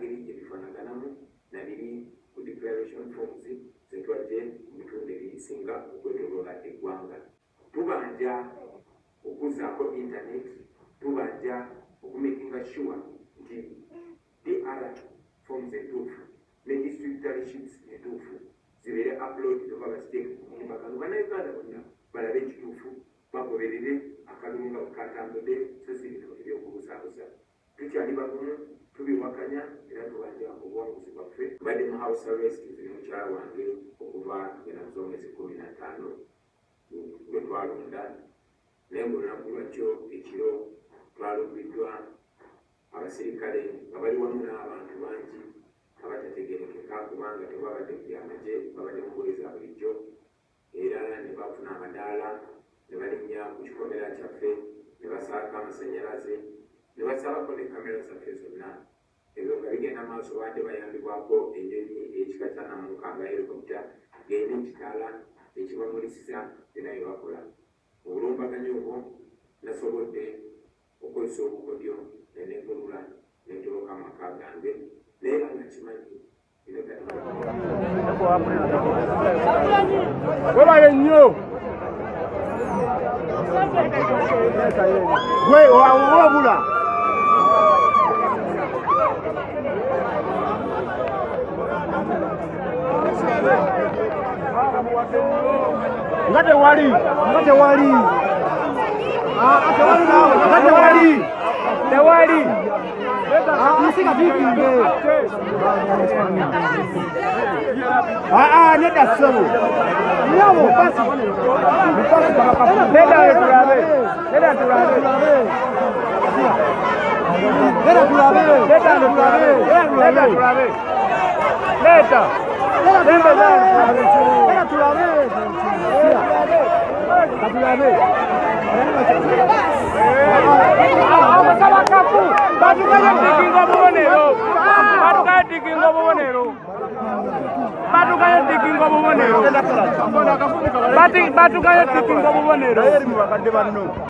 ngeri gye bifaanaganamu nabiri ku declaration forms zetwadde mu bitundu ebisinga okwetooloola eggwanga. Tubanja okuzzaako internet, tubanja okumakinga sure nti DR forms entuufu ne districtary sheets entuufu zibeere upload oba baziteeke ku mutimbagano. Bannayuganda bonna balabe ekituufu, bagoberere akalulu nga bwekatambudde, so si bino ebyokubuzaabuza. Tukyali bagumu, tubiwakanya era tubanja obuwanguzi bwaffe. Mbadde mu house arrest ziri mukyala wange okuva ennaku z'omwezi 15 gwe twalonda, naye ng'olunaku lwakyo ekiro twalumbiddwa abasirikale nga bali wamu n'abantu bangi abatategerekeka kubanga tebabadde mu byamagye, babadde mu ngoye za bulijjo, era ne bafuna amadaala ne balinnya ku kikomera kyaffe ne basaaka amasannyalaze ne basalako ne kamera zaffe zonna. Ebyo nga bigenda maaso badde bayambibwako ennyonyi ekika kya namunkanga helikopita ng'erina ekitaala ekibamulisiza era bye bakola. Mu bulumbaganyi obwo nasobodde okozesa obukodyo ne neegulula ne ntoloka amaka gange naye nga kimanyi webale nnyo gwe owabula nga tewali neda ssebo nyabo batugayo tikinga bubonero